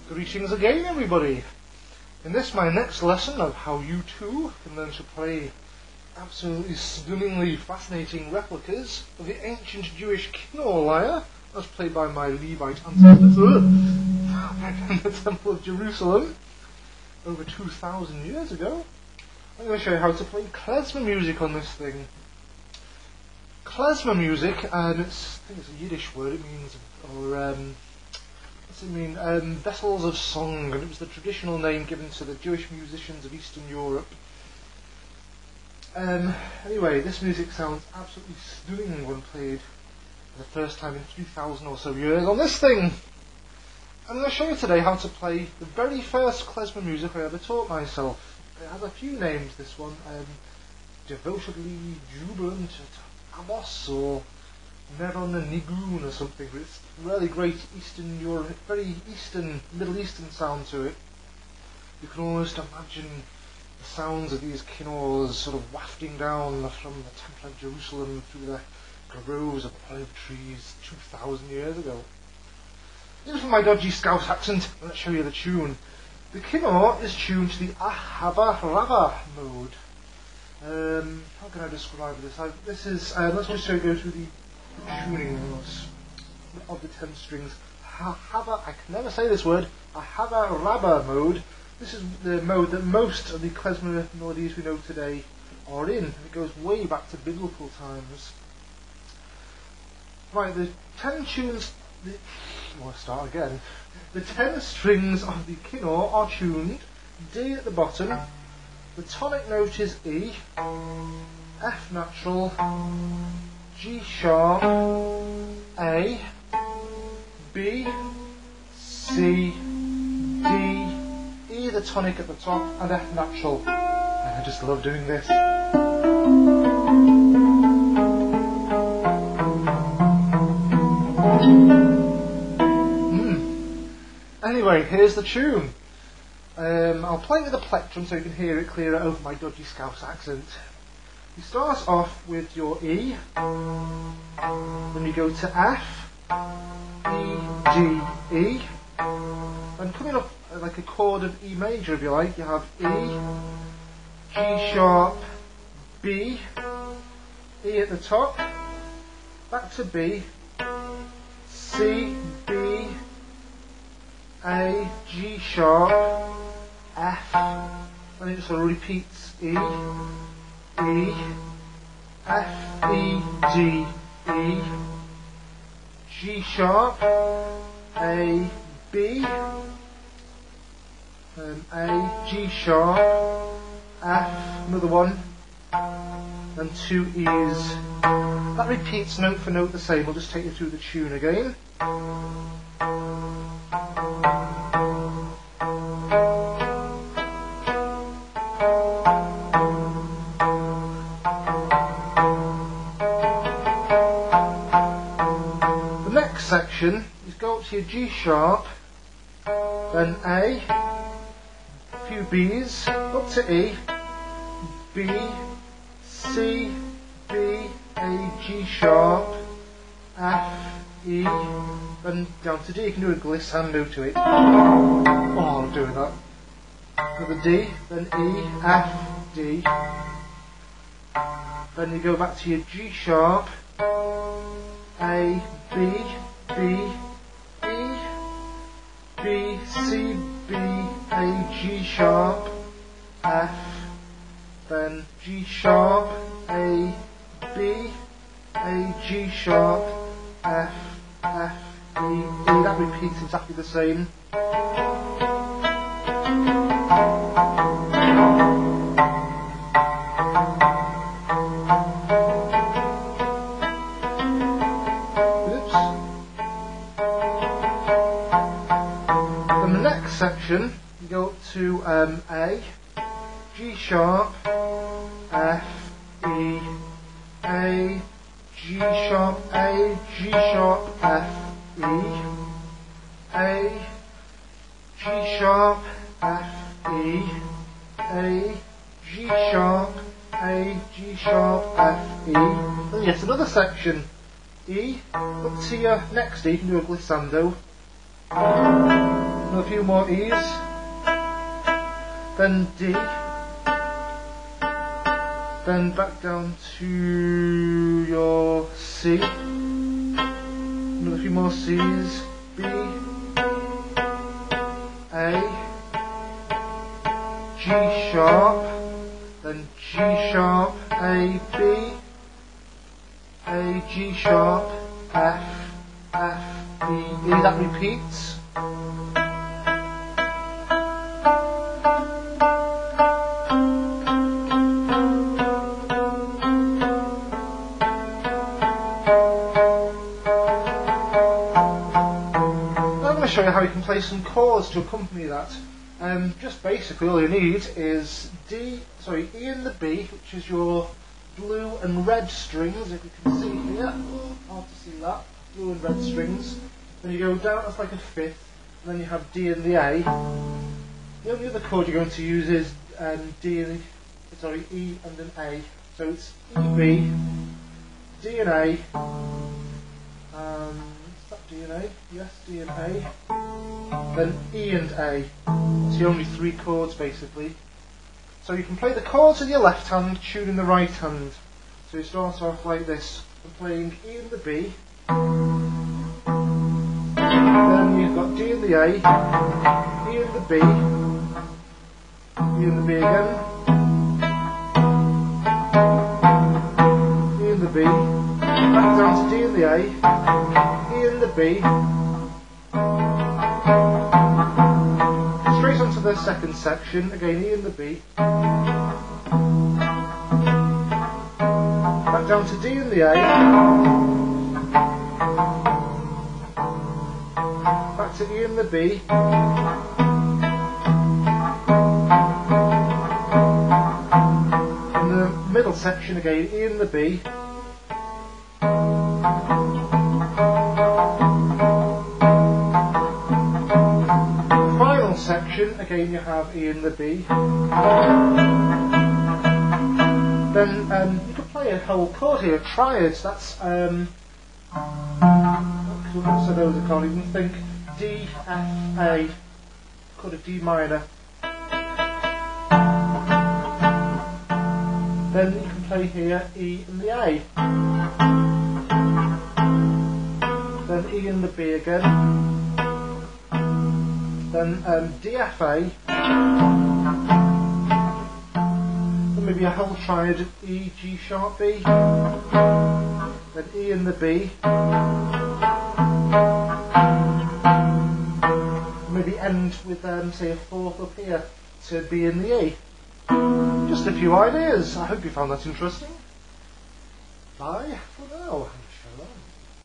Greetings again, everybody. In this, my next lesson of how you too can learn to play absolutely stunningly fascinating replicas of the ancient Jewish kinnor lyre, as played by my Levite ancestors in the Temple of Jerusalem over 2,000 years ago. I'm going to show you how to play klezmer music on this thing. Klezmer music, and I think it's a Yiddish word. It means, vessels of song, and it was the traditional name given to the Jewish musicians of Eastern Europe. Anyway, this music sounds absolutely stunning when played for the first time in 3,000 or so years on this thing. I'm going to show you today how to play the very first klezmer music I ever taught myself. It has a few names, this one. Devotedly Jubilant Amos, or Neron and Nigun or something, but it's really great Eastern Europe, very Eastern, Middle Eastern sound to it. You can almost imagine the sounds of these kinnors sort of wafting down from the Temple of Jerusalem through the groves of olive trees 2,000 years ago. Even from my dodgy Scouse accent, let's show you the tune. The kinnor is tuned to the Ahava Rava mode. How can I describe this? Let's just go through the tuning of the 10 strings. I can never say this word. Ahava Rava mode. This is the mode that most of the klezmer melodies we know today are in. It goes way back to biblical times. Right, the 10 tunes. Start again. The 10 strings of the kinnor are tuned D at the bottom. The tonic note is E, F natural, G sharp, A, B, C, D, E the tonic at the top, and F natural. And I just love doing this. Anyway, here's the tune. I'll play with the plectrum so you can hear it clearer over my dodgy Scouse accent. You start off with your E, then you go to F, E, G, E, and coming up like a chord of E major if you like, you have E, G sharp, B, E at the top, back to B, C, B, A, G sharp, F, and it sort of repeats E, E, F, E, D, E, G sharp, A, B, A, G sharp, F, another one, and 2 E's. That repeats note for note the same. I'll just take you through the tune again. Section, you go up to your G sharp, then A, a few B's, up to E, B, C, B, A, G sharp, F, E, then down to D. You can do a glissando to it. Oh, I'm doing that. Another D, then E, F, D. Then you go back to your G sharp, A, B, B, E, B, C, B, A, G sharp, F, then G sharp, A, B, A, G sharp, F, F, E, D. That repeats exactly the same. Section, you go up to A, G sharp, F, E, A, G sharp, A, G sharp, F, E, A, G sharp, F, E, A, G sharp, A, G sharp, F, E. Then yet another section. E, up to your next E, you can do a glissando. And a few more E's. Then D. Then back down to your C. Another few more C's. B. A. G sharp. Then G sharp, A, B. A, G sharp, F, F, E, E. That repeats. Show you how you can play some chords to accompany that. Just basically all you need is E and the B, which is your blue and red strings, if you can see here. Hard to see that. Blue and red strings. Then you go down, that's like a fifth, and then you have D and the A. The only other chord you're going to use is E and an A. So it's E, B, D and A. D and A, yes, D and A, then E and A. It's the only three chords basically. So you can play the chords with your left hand, tuning the right hand. So you start off like this, playing E and the B, then you've got D and the A, E and the B, E and the B again, E and the B, back down to D and the A, and the B, straight onto the second section, again E and the B, back down to D and the A, back to E and the B, in the middle section again E and the B, section, again you have E and the B. Then you could play a whole chord here, triads, that's so those are called, you can think D, F, A, chord of D minor. Then you can play here E and the A. Then E and the B again. Then DFA, then maybe a whole triad E, G sharp, B, then E and the B, maybe end with say a fourth up here to B and the E. Just a few ideas. I hope you found that interesting. Bye for now.